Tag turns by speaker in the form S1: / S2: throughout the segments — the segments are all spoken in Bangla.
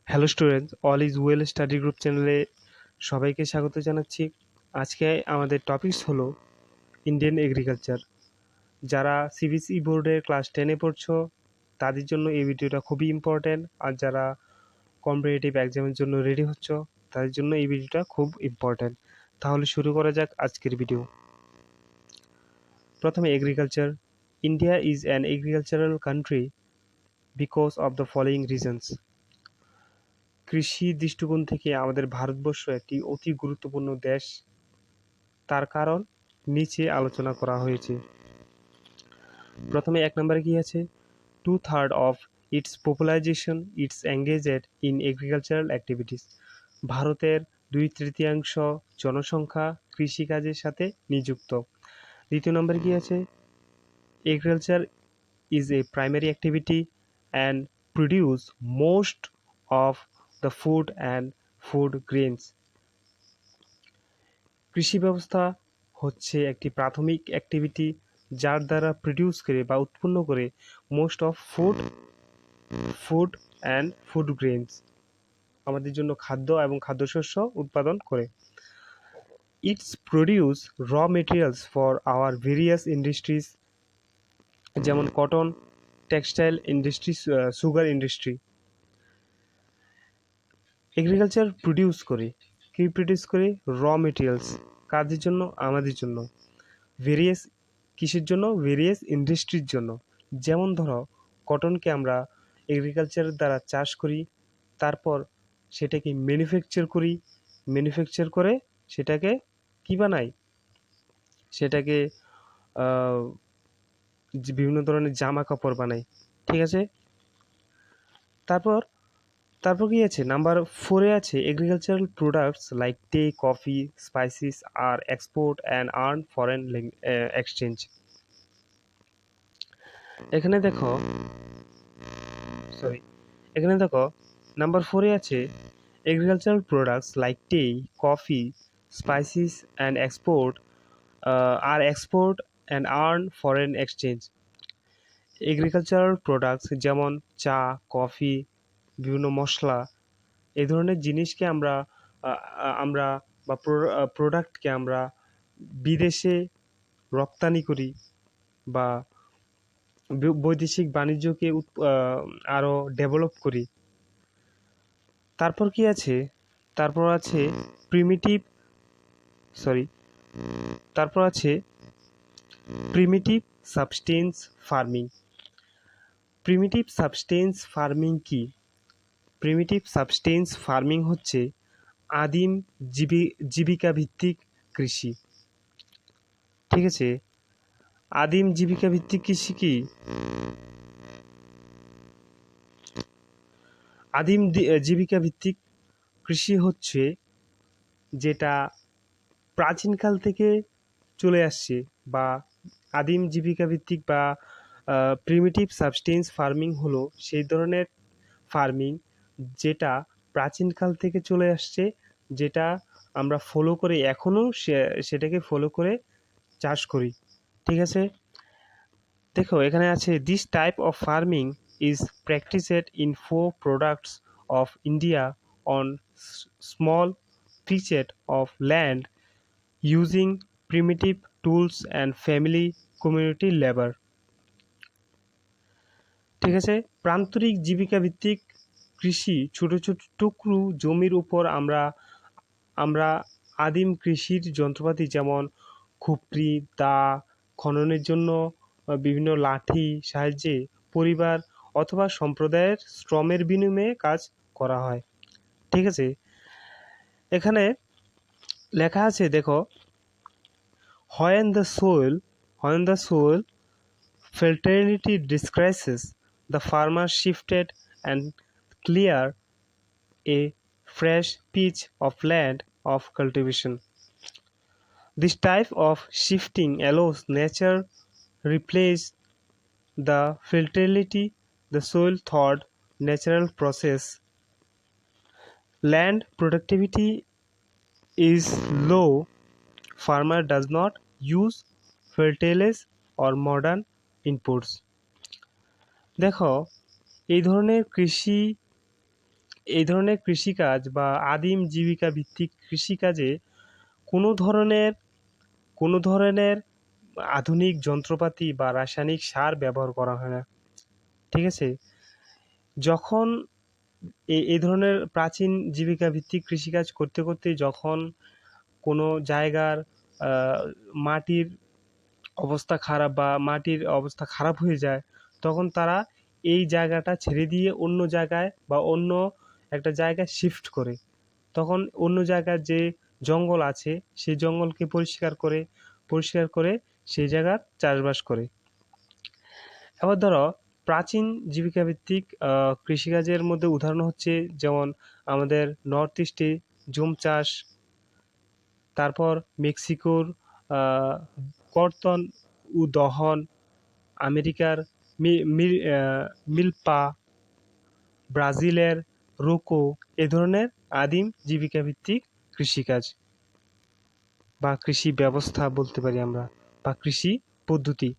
S1: Hello students, all is well study group চ্যানেলে সবাইকে স্বাগত জানাচ্ছি। আজকে আমাদের টপিকস হলো ইন্ডিয়ান এগ্রিকালচার। যারা সিবিএসই বোর্ডের ক্লাস 10-এ পড়ছো তাদের জন্য এই ভিডিওটা খুবই ইম্পর্ট্যান্ট, আর যারা কম্পিটিটিভ এক্সামের জন্য রেডি হচ্ছ তাদের জন্য এই ভিডিওটা খুব ইম্পর্ট্যান্ট। তাহলে শুরু করা যাক আজকের ভিডিও। প্রথমে agriculture. India is an agricultural country because of the following reasons. কৃষি দৃষ্টিকোণ থেকে আমাদের ভারতবর্ষ একটি অতি গুরুত্বপূর্ণ দেশ, তার কারণ নিচে আলোচনা করা হয়েছে। প্রথমে 1 নম্বরে কি আছে, 2/3 of its population its engaged in agricultural activities. ভারতের 2/3 জনসংখ্যা কৃষিকাজের সাথে নিযুক্ত। দ্বিতীয় নম্বরে কি আছে, agriculture is a primary activity and produce most of the food and food grains. কৃষি ব্যবস্থা হচ্ছে একটি প্রাথমিক অ্যাক্টিভিটি যার দ্বারা প্রডিউস করে বা উৎপন্ন করে most of food and food grains, আমাদের জন্য খাদ্য এবং খাদ্যশস্য উৎপাদন করে। Its produce raw materials for our various industries, যেমন cotton, textile industry, sugar industry. Agriculture produce করে, কি প্রডিউস করে? র মেটেরিয়ালস, কাজের জন্য, আমাদের জন্য। ভেরিয়াস, কিসের জন্য? ভেরিয়াস ইন্ডাস্ট্রির জন্য। যেমন ধরো, কটনকে আমরা এগ্রিকালচারের দ্বারা চাষ করি, তারপর সেটাকে ম্যানুফ্যাকচার করি, ম্যানুফ্যাকচার করে সেটাকে কি বানাই? সেটাকে বিভিন্ন ধরনের জামা কাপড় বানাই। ঠিক আছে, তারপর কি আছে? নাম্বার 4-এ আছে, agricultural products like tea, coffee, spices are export and earn foreign exchange. এখানে দেখো নাম্বার 4-এ আছে, agricultural products like tea, coffee, spices and export and earn foreign exchange. Agricultural products যেমন চা, কফি, বিভিন্ন মশলা, এই ধরনের জিনিসকে আমরা বা প্রোডাক্টকে আমরা বিদেশে রপ্তানি করি বা বৈদেশিক বাণিজ্যকে আরও ডেভেলপ করি। তারপর কি আছে? তারপর আছে primitive substance farming. Primitive substance farming কি? প্রিমিটিভ সাবস্টেন্স ফার্মিং হচ্ছে আদিম জীবিকা ভিত্তিক কৃষি। ঠিক আছে, আদিম জীবিকা ভিত্তিক কৃষি কি? আদিম জীবিকা ভিত্তিক কৃষি হচ্ছে যেটা প্রাচীনকাল থেকে চলে আসছে, বা আদিম জীবিকা ভিত্তিক বা প্রিমিটিভ সাবস্টেন্স ফার্মিং হলো সেই ধরনের ফার্মিং যেটা প্রাচীনকাল থেকে চলে আসছে, যেটা আমরা ফলো করে এখনও সেটাকে ফলো করে চাষ করি। ঠিক আছে, দেখো এখানে আছে, this type of farming is practised in 4 products of India on small patches of land using primitive tools and family community labour. ঠিক আছে, প্রান্তরিক জীবিকা ভিত্তিক কৃষি ছোট ছোট টুকরো জমির উপর আমরা আদিম কৃষির যন্ত্রপাতি যেমন খুপড়ি, দা, খননের জন্য বিভিন্ন লাঠি সাহায্যে পরিবার অথবা সম্প্রদায়ের শ্রমের বিনিময়ে কাজ করা হয়। ঠিক আছে, এখানে লেখা আছে, দেখো, when the soil fertility decreases, the farmer shifted and clear a fresh patch of land of cultivation. This type of shifting allows nature replace the fertility the soil thought natural process. Land productivity is low. Farmer does not use fertilizers or modern inputs. দেখো, এই ধরনের কৃষি এই ধরনের কৃষিকাজ বা আদিম জীবিকা ভিত্তিক কৃষিকাজে কোনো ধরনের কোনো ধরনের আধুনিক যন্ত্রপাতি বা রাসায়নিক সার ব্যবহার করা হয় না। ঠিক আছে? যখন এই ধরনের প্রাচীন জীবিকা ভিত্তিক কৃষিকাজ করতে করতে যখন কোনো জায়গার আহ, মাটির অবস্থা খারাপ বা মাটির অবস্থা খারাপ হয়ে যায়, তখন তারা এই জায়গাটা ছেড়ে দিয়ে অন্য জায়গায় বা অন্য একটা জায়গায় শিফট করে, তখন অন্য জায়গার যে জঙ্গল আছে সেই জঙ্গলকে পরিষ্কার করে সেই জায়গার চাষবাস করে। এবার ধরো প্রাচীন জীবিকাভিত্তিক কৃষিকাজের মধ্যে উদাহরণ হচ্ছে যেমন আমাদের নর্থ ইস্টে জুম চাষ, তারপর মেক্সিকোর আহ, কর্তন ও দহন, আমেরিকার মিল্পা, ব্রাজিলের রোকো, এ ধরনের আদিম জীবিকাভিত্তিক কৃষিকাজ বা কৃষি ব্যবস্থা বলতে পারি আমরা, বা কৃষি পদ্ধতি।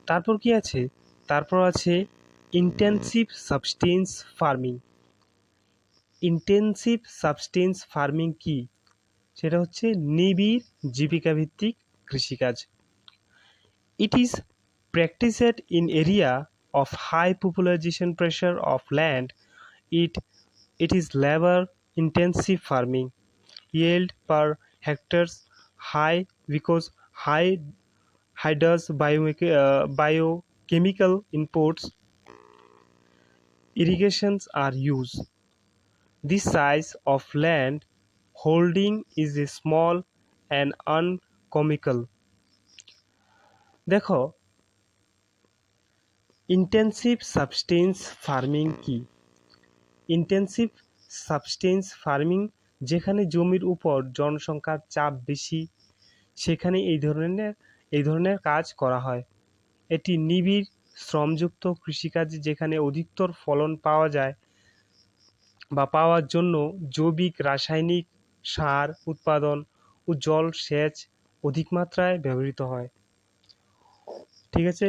S1: তারপর কি আছে? তারপর আছে intensive substance farming. Intensive substance farming কি? সেটা হচ্ছে নিবিড় জীবিকাভিত্তিক কৃষিকাজ। It is practiced in area of high population pressure of land. It it is labor intensive farming. Yield per hectares high because high does biochemical inputs. Irrigations are used. This size of land holding is a small and uncomical. দেখো ইন্টেন্সিভ সাবস্টেন্স ফার্মিং কি? ইন্টেন্সিভ সাবস্টেন্স ফার্মিং যেখানে জমির উপর জনসংখ্যার চাপ বেশি, সেখানে এই ধরনের কাজ করা হয়। এটি নিবিড় শ্রমযুক্ত কৃষিকাজ যেখানে অধিকতর ফলন পাওয়া যায় বা পাওয়ার জন্য জৈবিক রাসায়নিক সার উৎপাদন ও জল সেচ অধিক মাত্রায় ব্যবহৃত হয়। ঠিক আছে?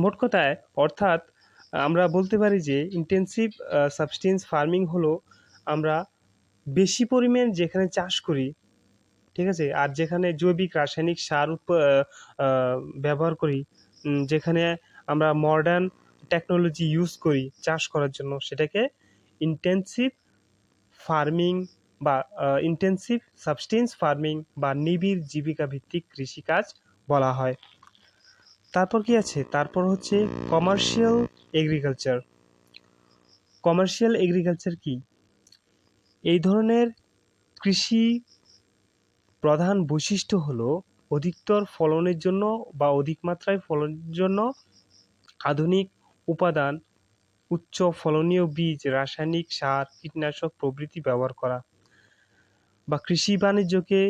S1: মোট কথায় অর্থাৎ আমরা বলতে পারি যে ইন্টেন্সিভ সাবস্টেন্স ফার্মিং হলো আমরা বেশি পরিমাণ যেখানে চাষ করি, ঠিক আছে, আর যেখানে জৈবিক রাসায়নিক সার ব্যবহার করি, যেখানে আমরা মডার্ন টেকনোলজি ইউজ করি চাষ করার জন্য, সেটাকে ইন্টেন্সিভ ফার্মিং বা ইন্টেন্সিভ সাবস্টেন্স ফার্মিং বা নিবিড় জীবিকা ভিত্তিক কৃষিকাজ বলা হয়। তারপর কি আছে? তারপর হচ্ছে কমার্শিয়াল এগ্রিকালচার। কমার্শিয়াল এগ্রিকালচার কি? এই ধরনের কৃষি প্রধান বৈশিষ্ট্য হলো অধিকতর ফলনের জন্য বা অধিক মাত্রায় ফলনের জন্য আধুনিক উপাদান, উচ্চ ফলনীয় বীজ, রাসায়নিক সার, কীটনাশক প্রভৃতি ব্যবহার করা, বা কৃষি বাণিজ্যকে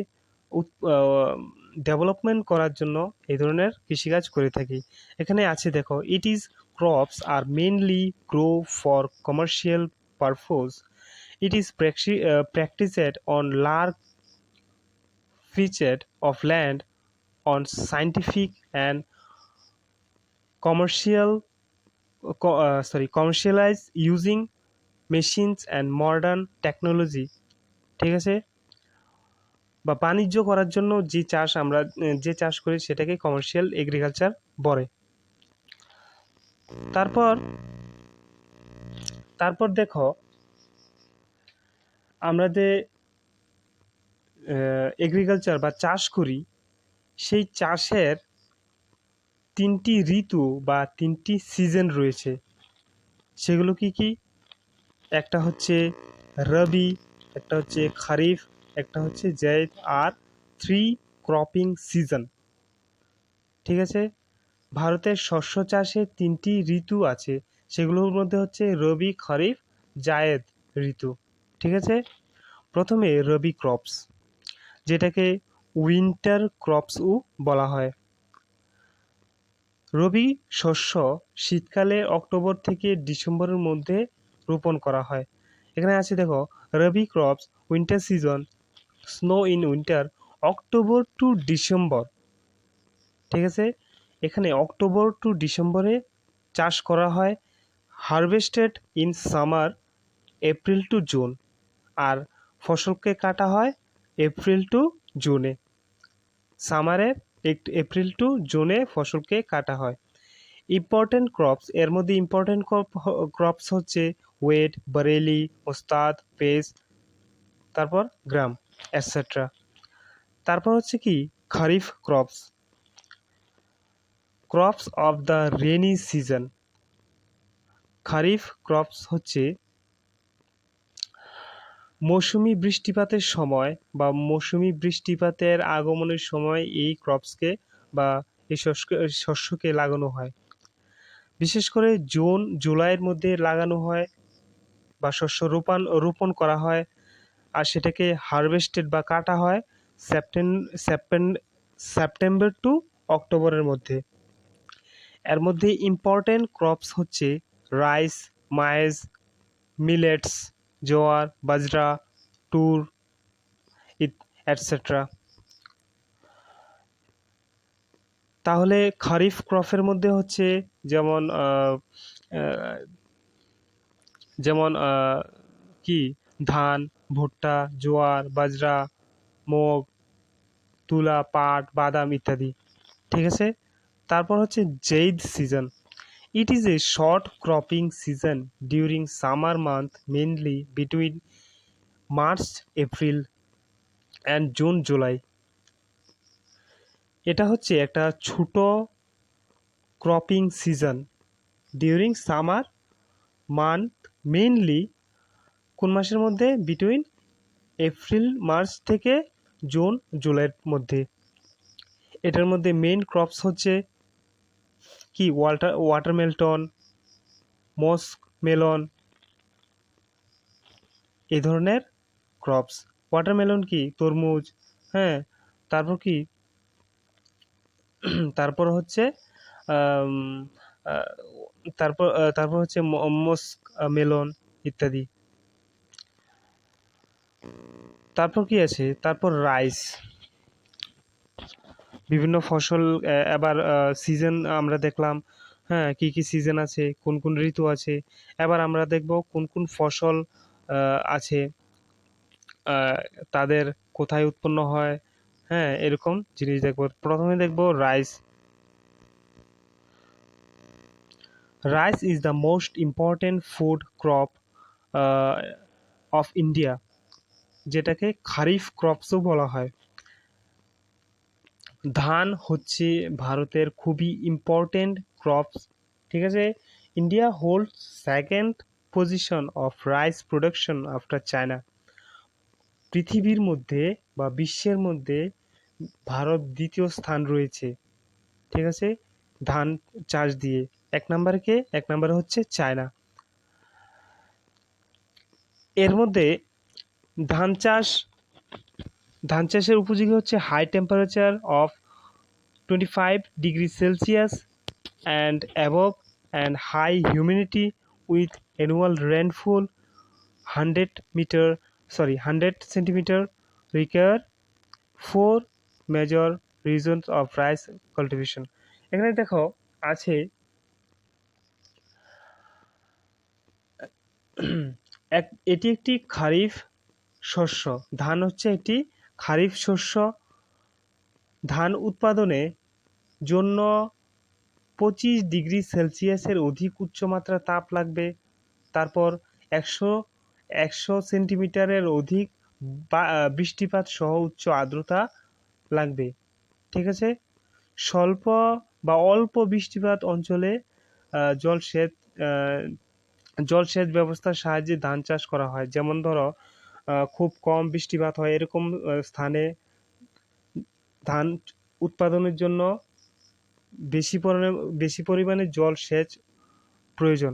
S1: ডেভেলপমেন্ট করার জন্য এই ধরনের কৃষিকাজ করে থাকি। এখানে আছে দেখো, it is crops are mainly grow for commercial purpose. It is practiced on large feature of land on scientific and commercialized using machines and modern technology। ঠিক আছে? বা বাণিজ্য করার জন্য যে চাষ করি সেটাকে কমার্শিয়াল এগ্রিকালচার বলে। তারপর তারপর দেখো আমরা যে এগ্রিকালচার বা চাষ করি, সেই চাষের 3টি ঋতু বা 3টি সিজন রয়েছে। সেগুলো কি কি? একটা হচ্ছে রবি, একটা হচ্ছে খারিফ, একটা হচ্ছে জায়দ, আর 3 ক্রপিং সিজন। ঠিক আছে? ভারতের শস্য চাষে 3টি ঋতু আছে, সেগুলোর মধ্যে হচ্ছে রবি, খরিফ, জায়েদ ঋতু। ঠিক আছে? প্রথমে রবি ক্রপস, যেটাকে উইন্টার ক্রপসও বলা হয়। রবি শস্য শীতকালে অক্টোবর থেকে ডিসেম্বরের মধ্যে রোপণ করা হয়। এখানে আছে দেখো, rabi crops winter season, sown in winter, October to December. ঠিক আছে? এখানে অক্টোবর টু ডিসেম্বরে চাষ করা হয় harvested in summer April to June, আর ফসলকে কাটা হয় এপ্রিল টু জুনে। সামারের এপ্রিল টু জুনে ফসলকে কাটা হয়। ইম্পর্টেন্ট ক্রপস, এর মধ্যে ইম্পর্টেন্ট ক্রপস হচ্ছে ওয়েট, বারেলি, ওস্তাদ, পেজ, তারপর গ্রাম, এটসেট্রা। তারপর হচ্ছে কি kharif crops, crops of the rainy season. Kharif crops হচ্ছে মৌসুমি বৃষ্টিপাতের সময় বা মৌসুমি বৃষ্টিপাতের আগমনের সময় এই ক্রপসকে বা এই শস্যকে লাগানো হয়। বিশেষ করে জুন জুলাইয়ের মধ্যে লাগানো হয় বা শস্য রোপণ করা হয়, আর সেটাকে হারভেস্টেড বা কাটা হয় সেপ্টেম্বর টু অক্টোবরের মধ্যে। এর মধ্যে ইম্পর্টেন্ট ক্রপস হচ্ছে রাইস, মাইজ, মিলেটস, জোয়ার, বাজরা, তুর, এটসেট্রা। তাহলে খারিফ ক্রপের মধ্যে হচ্ছে যেমন যেমন কি ধান, ভুট্টা, জোয়ার, বাজরা, মুগ, তুলা, পাট, বাদাম ইত্যাদি। ঠিক আছে। তারপর হচ্ছে zaid season. It is a short cropping season during summer month, mainly between March April and June July. এটা হচ্ছে একটা ছোট cropping season during summer month, mainly কোন মাসের মধ্যে, বিটুইন এপ্রিল মার্চ থেকে জুন জুলাইয়ের মধ্যে। এটার মধ্যে মেইন ক্রপস হচ্ছে কি ওয়াটারমেলন, মস্ক মেলন, এই ধরনের ক্রপস। ওয়াটারমেলন কি তরমুজ, হ্যাঁ। তারপর কি তারপর হচ্ছে আম, আহ, তারপর হচ্ছে মস্ক মেলন ইত্যাদি। তারপর কি আছে, তারপর রাইস, বিভিন্ন ফসল। এবার সিজন আমরা দেখলাম, হ্যাঁ, কি কি সিজন আছে, কোন কোন ঋতু আছে। এবার আমরা দেখব কোন কোন ফসল আছে, তাদের কোথায় উৎপন্ন হয়, হ্যাঁ, এরকম জিনিস দেখব। প্রথমে দেখব rice. Rice is the most important food crop of India, যেটাকে খারিফ ক্রপসও বলা হয়। ধান হচ্ছে ভারতের খুবই ইম্পর্টেন্ট ক্রপস। ঠিক আছে। India hold second position of rice production after China. পৃথিবীর মধ্যে বা বিশ্বের মধ্যে ভারত দ্বিতীয় স্থান রয়েছে, ঠিক আছে, ধান চাষ দিয়ে। এক নম্বরে হচ্ছে চায়না। এর মধ্যে ধান চাষের উপযোগী হচ্ছে high temperature of 25 degrees Celsius and above, and high humidity with annual rainfall 100 centimeter require 4 major regions of rice cultivation. এখানে দেখো আছে এটি একটি খারিফ শস্য। ধান হচ্ছে একটি খারিফ শস্য। ধান উৎপাদনে জন্য 25 ডিগ্রি সেলসিয়াসের অধিক উচ্চমাত্রা তাপ লাগবে। তারপর একশো 100 সেন্টিমিটারের অধিক বৃষ্টিপাত সহ উচ্চ আর্দ্রতা লাগবে। ঠিক আছে। স্বল্প বা অল্প বৃষ্টিপাত অঞ্চলে জলসেচ জলসেচ ব্যবস্থার সাহায্যে ধান চাষ করা হয়। যেমন ধরো খুব কম বৃষ্টিপাত হয় এরকম স্থানে ধান উৎপাদনের জন্য বেশি পরিমাণে জলসেচ প্রয়োজন।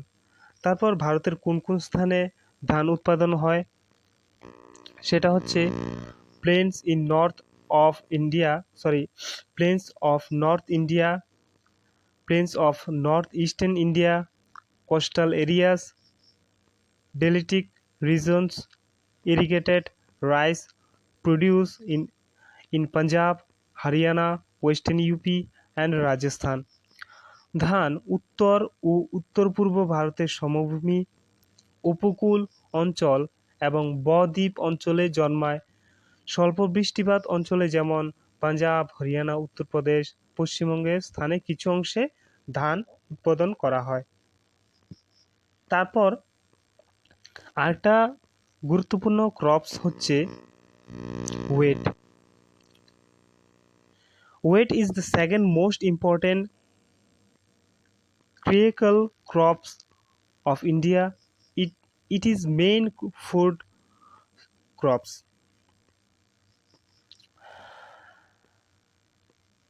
S1: তারপর ভারতের কোন কোন স্থানে ধান উৎপাদন হয়, সেটা হচ্ছে plains in north of India, plains of north India, plains of north eastern India, coastal areas, deltaic regions. irrigated rice produced in Punjab, Haryana, Western UP and Rajasthan. ধান উত্তর ও উত্তর পূর্ব ভারতের সমভূমি, উপকূল অঞ্চল এবং বদ্বীপ অঞ্চলে জন্মায়। স্বল্প বৃষ্টিপাত অঞ্চলে যেমন পাঞ্জাব, হরিয়ানা, উত্তরপ্রদেশ, পশ্চিমবঙ্গের স্থানে কিছু অংশে ধান উৎপাদন করা হয়। তারপর আরেকটা গুরুত্বপূর্ণ ক্রপস হচ্ছে wait. Wheat is the second most important cereal crops of India. It is main food crops.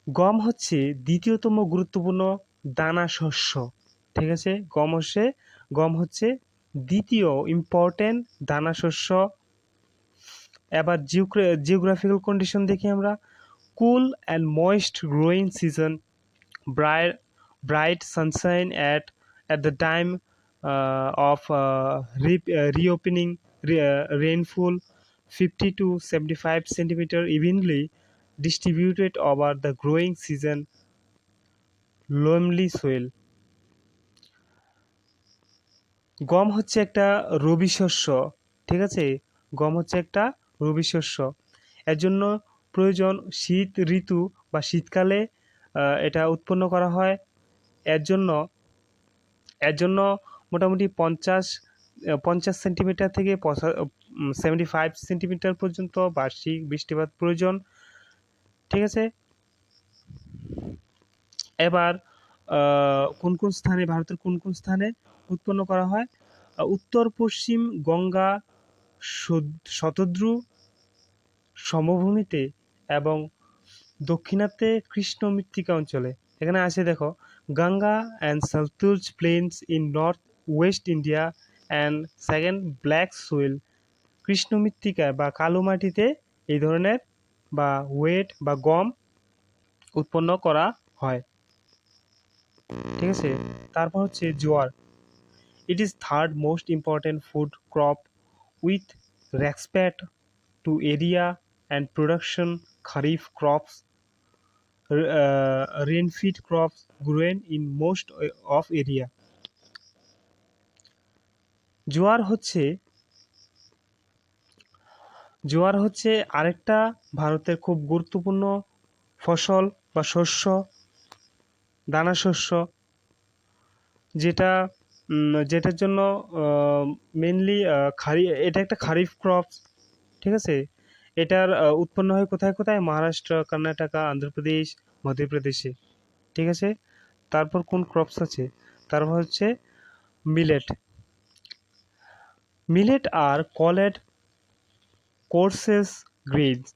S1: গম হচ্ছে দ্বিতীয়তম গুরুত্বপূর্ণ দানা শস্য। ঠিক আছে, গম হচ্ছে দ্বিতীয় ইম্পর্টেন্ট দানা শস্য। এবার জিওগ্রাফিক্যাল কন্ডিশন দেখি আমরা। Cool and moist growing season, bright sunshine at the time of reopening, rainfall 50 to 75 centimeter evenly distributed over the growing season, loamy soil. গম হচ্ছে একটা রবি শস্য। ঠিক আছে, গম হচ্ছে একটা রবি শস্য। এর জন্য প্রয়োজন শীত ঋতু বা শীতকালে এটা উৎপন্ন করা হয়। এর জন্য মোটামুটি 50 সেন্টিমিটার থেকে 75 সেন্টিমিটার পর্যন্ত বার্ষিক বৃষ্টিপাত প্রয়োজন। ঠিক আছে, এবার কোন কোন স্থানে, ভারতের কোন কোন স্থানে উৎপন্ন করা হয়? উত্তর পশ্চিম গঙ্গা শতদ্রু সমভূমিতে এবং দক্ষিণাতে কৃষ্ণ মৃত্তিকা অঞ্চলে। এখানে আছে দেখো, Ganga and Sutlej plains in north west India and second black soil. কৃষ্ণ মৃত্তিকা বা কালো মাটিতে এই ধরনের বা ওয়েট বা গম উৎপন্ন করা হয়। ঠিক আছে, তারপর হচ্ছে জোয়ার। It is third most important food crop with respect to area and production. Kharif crops, rain-fed crops grown in most of area. জোয়ার হচ্ছে আরেকটা ভারতের খুব গুরুত্বপূর্ণ ফসল বা শস্য, দানা শস্য, যেটার জন্য মেনলি এটা একটা খারিফ ক্রপস। ঠিক আছে, এটার উৎপন্ন হয় কোথায় কোথায়? মহারাষ্ট্র, কর্ণাটকা, অন্ধ্রপ্রদেশ, মধ্যপ্রদেশে। ঠিক আছে, তারপর কোন ক্রপস আছে? তারপর হচ্ছে millet. Millet are called coarse grains.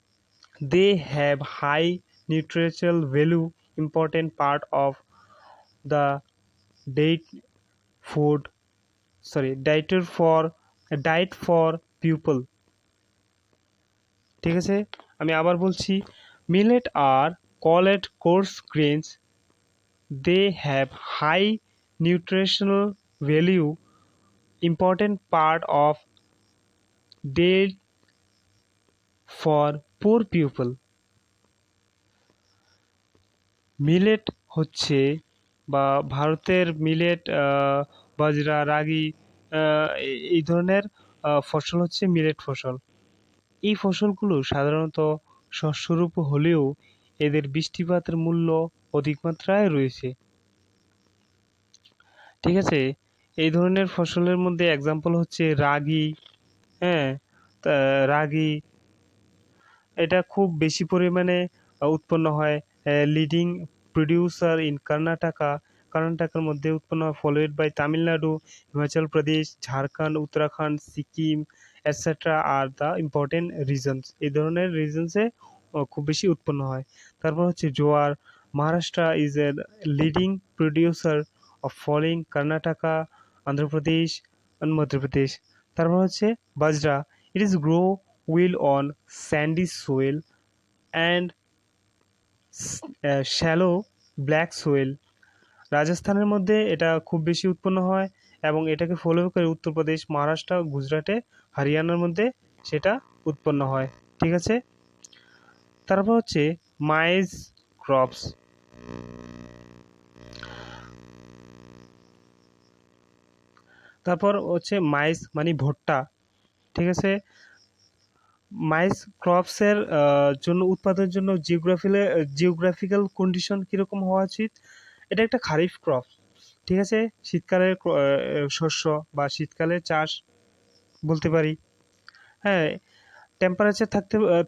S1: They have high nutritional value, important part of the diet for people. ঠিক আছে, আমি আবার বলছি, millet are called coarse grains, they have high nutritional value, important part of diet for poor people. মিলেট হচ্ছে বা ভারতের মিলেট, বাজরা, রাগি, এই ধরনের ফসল হচ্ছে মিলেট ফসল। এই ফসলগুলো সাধারণত শস্যরূপ হলেও এদের বৃষ্টিপাতের মূল্য অধিক মাত্রায় রয়েছে। ঠিক আছে, এই ধরনের ফসলের মধ্যে এক্সাম্পল হচ্ছে রাগি। হ্যাঁ, রাগি এটা খুব বেশি পরিমাণে উৎপন্ন হয়। লিডিং প্রডিউসার ইন কর্ণাটকার মধ্যে উৎপন্ন হয়, followed by Tamil Nadu, Himachal Pradesh, Jharkhand, Uttarakhand, Sikkim etcetera are the important reasons. এই ধরনের রিজনসে খুব বেশি উৎপন্ন হয়। তারপর হচ্ছে jowar. Maharashtra is a leading producer of following Karnataka, Andhra Pradesh and Madhya Pradesh. তারপর হচ্ছে bajra. It is grow well on sandy soil and shallow black soil. রাজস্থানের মধ্যে এটা খুব বেশি উৎপন্ন হয় এবং এটাকে ফলো করে উত্তরপ্রদেশ, মহারাষ্ট্র, গুজরাটে, হরিয়ানার মধ্যে সেটা উৎপন্ন হয়। ঠিক আছে, তারপর হচ্ছে মাইজ ক্রপস। তারপর হচ্ছে মাইস মানে ভুট্টা, ঠিক আছে। মাইস ক্রপসের জন্য উৎপাদনের জন্য জিওগ্রাফিক্যাল কন্ডিশন কীরকম হওয়া উচিত? এটা একটা খারিফ ক্রপ, ঠিক আছে, শীতকালের শস্য বা শীতকালের চাষ বলতে পারি। হ্যাঁ, টেম্পারেচার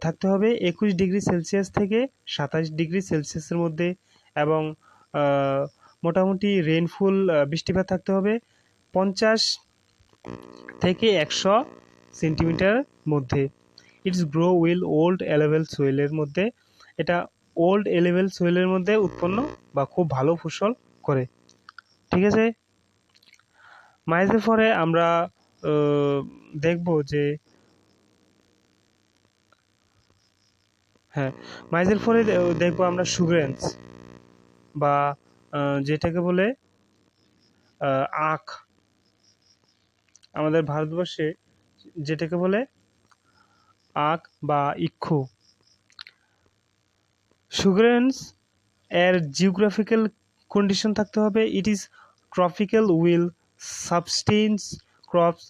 S1: থাকতে হবে 21 ডিগ্রি সেলসিয়াস থেকে 27 ডিগ্রি সেলসিয়াসের মধ্যে, এবং মোটামুটি রেইনফল বৃষ্টিপাত থাকতে হবে 50 থেকে 100 সেন্টিমিটার মধ্যে। Its grow well old alluvial সোয়েলের মধ্যে, এটা ওল্ড এলেভেল সোয়েলের মধ্যে উৎপন্ন বা খুব ভালো ফসল করে, ঠিক আছে। মাইজের পরে আমরা দেখব যে হ্যাঁ, মাইজের পরে দেখব আমরা সুগারেন্স বা যেটাকে বলে আখ, আমাদের ভারতবর্ষে যেটাকে বলে আখ বা ইক্ষু। সুগারেন্স এর জিওগ্রাফিক্যাল কন্ডিশন থাকতে হবে, it is tropical will substance crops,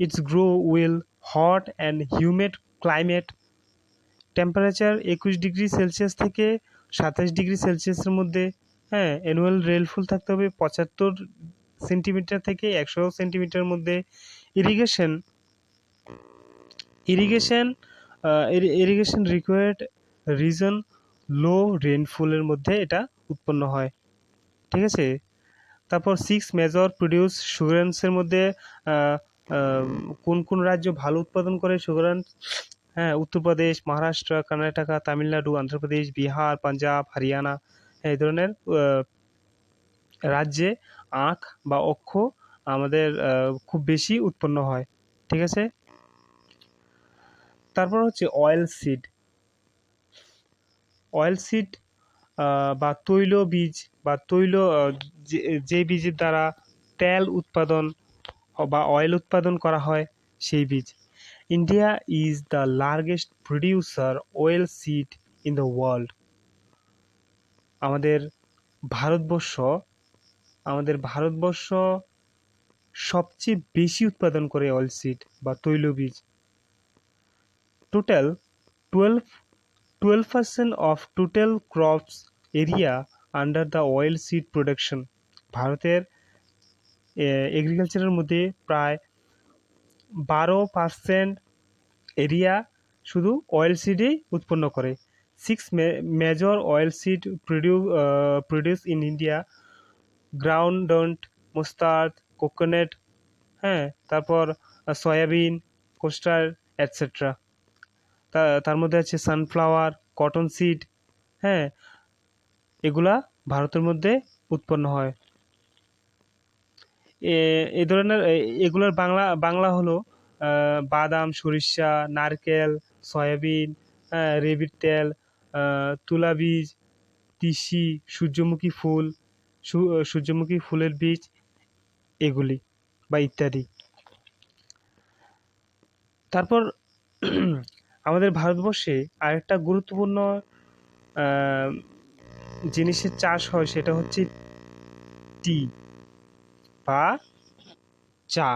S1: it's grow will hot and humid climate, temperature 21 degree Celsius থেকে 27 ডিগ্রি সেলসিয়াসের মধ্যে। হ্যাঁ, অ্যানুয়াল রেনফল থাকতে হবে 75 সেন্টিমিটার থেকে 100 সেন্টিমিটার মধ্যে। Irrigation irrigation irrigation required region low রেনফলের মধ্যে এটা উৎপন্ন হয়, ঠিক আছে। তারপর 6 মেজর প্রডিউস সুগারেন্সের মধ্যে কোন কোন রাজ্য ভালো উৎপাদন করে সুগারেন্স? হ্যাঁ, উত্তরপ্রদেশ, মহারাষ্ট্র, কর্ণাটক, তামিলনাড়ু, অন্ধ্রপ্রদেশ, বিহার, পাঞ্জাব, হরিয়ানা, এই ধরনের রাজ্যে আখ বা অক্ষ আমাদের খুব বেশি উৎপন্ন হয়, ঠিক আছে। তারপর হচ্ছে অয়েল সিড বা তৈল বীজ বা যে বীজের দ্বারা তেল উৎপাদন বা অয়েল উৎপাদন করা হয় সেই বীজ। India is the largest producer oil seed in the world. আমাদের ভারতবর্ষ সবচেয়ে বেশি উৎপাদন করে অয়েল সিড বা তৈলবীজ। Total 12% of total crops area under the oil seed production। ভারতের এগ্রিকালচারের মধ্যে প্রায় 12% এরিয়া শুধু অয়েল সিডেই উৎপন্ন করে। 6 major oil seed produce in India: groundnut, mustard, coconut, হ্যাঁ, তারপর সয়াবিন, কোস্টার, এটসেট্রা। তার মধ্যে আছে সানফ্লাওয়ার, কটন সিড, হ্যাঁ, এগুলা ভারতের মধ্যে উৎপন্ন হয়। এই ধরনের এগুলোর বাংলা হলো বাদাম, সরিষা, নারকেল, সয়াবিন, রেবির তেল, তুলা বীজ, তিসি, সূর্যমুখী ফুলের বীজ, এগুলি বা ইত্যাদি। তারপর আমাদের ভারতবর্ষে আরেকটা গুরুত্বপূর্ণ জিনিসের চাষ হয়, সেটা হচ্ছে টি বা চা।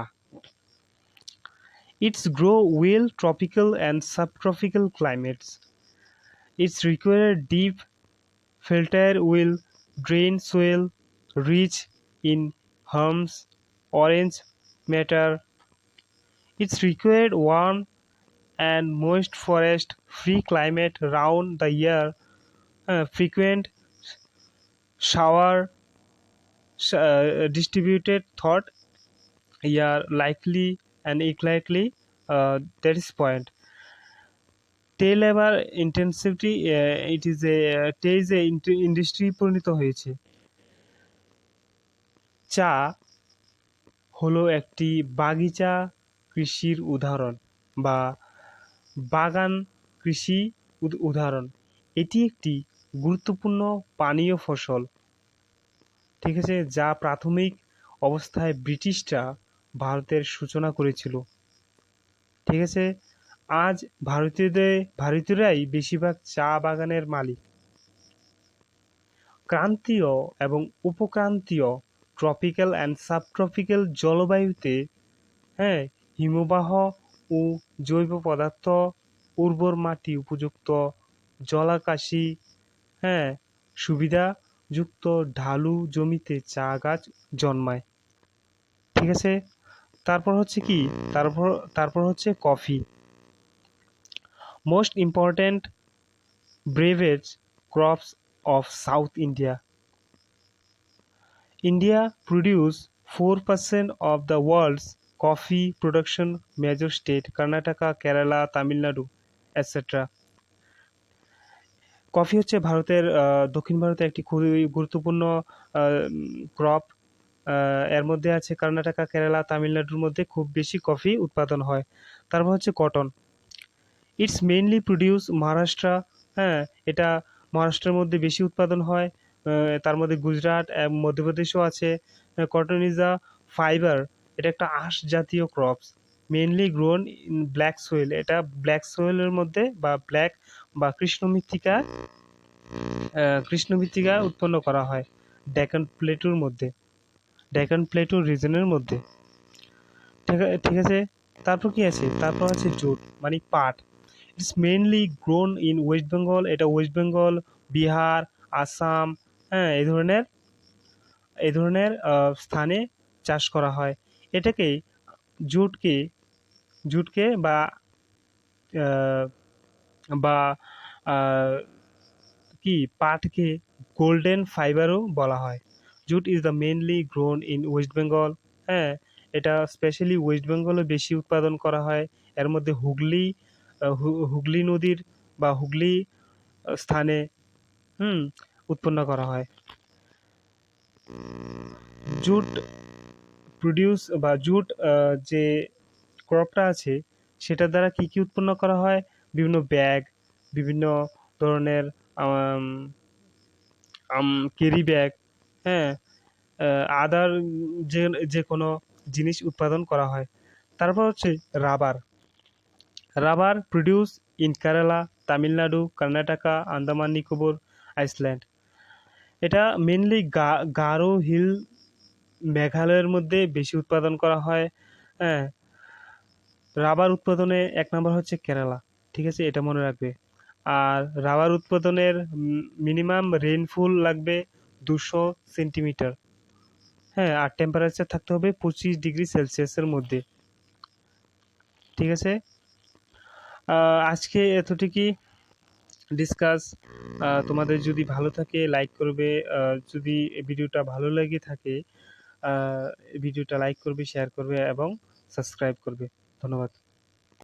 S1: Its grow well tropical and subtropical climates. Its require deep filter will drain soil rich in humus, orange matter. It's required warm and moist forest free climate round the year. Frequent shower distributed thought year likely and likely, that is point. তে লেবার ইন্টেন্সিটি ইন্ডাস্ট্রি পরিণত হয়েছে। চা হলো একটি বাগিচা কৃষির উদাহরণ বা বাগান কৃষি উদাহরণ। এটি একটি গুরুত্বপূর্ণ পানীয় ফসল, ঠিক আছে, যা প্রাথমিক অবস্থায় ব্রিটিশরা ভারতের সূচনা করেছিল, ঠিক আছে। আজ ভারতীয়রাই বেশিরভাগ চা বাগানের মালিক। ক্রান্তীয় এবং উপক্রান্তীয় ট্রপিক্যাল অ্যান্ড সাবট্রপিক্যাল জলবায়ুতে হ্যাঁ, হিমবাহ ও জৈব পদার্থ, উর্বর মাটি, উপযুক্ত জলাকাশি, হ্যাঁ, সুবিধাযুক্ত ঢালু জমিতে চা গাছ জন্মায়। ঠিক আছে? তারপর হচ্ছে কি, তারপর তারপর হচ্ছে coffee. Most important beverage crops of south India. India produce 4% of the world's coffee production. Major state Karnataka, Kerala, Tamil Nadu, etc. Coffee হচ্ছে ভারতের দক্ষিণ ভারতে একটি খুবই গুরুত্বপূর্ণ ক্রপ। এর মধ্যে আছে কর্ণাটকা, কেরালা, তামিলনাড়ুর মধ্যে খুব বেশি কফি উৎপাদন হয়। তারপর হচ্ছে cotton. It's mainly produce Maharashtra. হ্যাঁ, এটা মহারাষ্ট্রের মধ্যে বেশি উৎপাদন হয়। তার মধ্যে গুজরাট, মধ্যপ্রদেশও আছে। Cotton is a fibre. এটা একটা আঁশ জাতীয় crops, mainly grown in black soil. এটা ব্ল্যাক সোয়েলের মধ্যে বা ব্ল্যাক বা কৃষ্ণ মৃত্তিকা উৎপন্ন করা হয় ডেকান প্লেটুর মধ্যে, ডেকান প্লেটু রিজনের মধ্যে। ঠিক আছে। তারপর কি আছে, তারপর আছে জুট মানে পাট। It's mainly grown in West Bengal. এটা ওয়েস্ট বেঙ্গল, বিহার, আসাম, হ্যাঁ, এই ধরনের স্থানে চাষ করা হয়। এটাকেই জুটকে জুটকে আহ, বা আহ, কি পাটকে গোল্ডেন ফাইবারও বলা হয়। Jute is the mainly grown in West Bengal. হ্যাঁ, এটা স্পেশালি ওয়েস্ট বেঙ্গলে বেশি উৎপাদন করা হয়। এর মধ্যে হুগলি নদীর বা হুগলি স্থানে উৎপন্ন করা হয়। জুট প্রডিউস বা জুট যে ক্রপটা আছে সেটার দ্বারা কি কি উৎপন্ন করা হয়, বিভিন্ন ব্যাগ, বিভিন্ন ধরনের ক্যারি ব্যাগ, হ্যাঁ, আদার যে যে কোনো জিনিস উৎপাদন করা হয়। তারপর হচ্ছে rubber. Rubber produce in Kerala, Tamil Nadu, Karnataka, Andaman Nicobar Iceland. এটা মেনলি গারো হিল, মেঘালয়ের মধ্যে বেশি উৎপাদন করা হয়। হ্যাঁ, রাবার উৎপাদনে এক নম্বর হচ্ছে কেরালা। ঠিক আছে, এটা মনে রাখবে। আর রাবার উৎপাদনের মিনিমাম রেইনফল লাগবে 200 সেন্টিমিটার। হ্যাঁ, আর টেম্পারেচার থাকতে হবে 25 ডিগ্রি সেলসিয়াসের মধ্যে। ঠিক আছে। আজকে এতটুকুই ডিসকাস। তোমাদের যদি ভালো থাকে লাইক করবে, যদি ভিডিওটা ভালো লেগে থাকে ভিডিওটা লাইক করবে, শেয়ার করবে এবং সাবস্ক্রাইব করবে। ধন্যবাদ।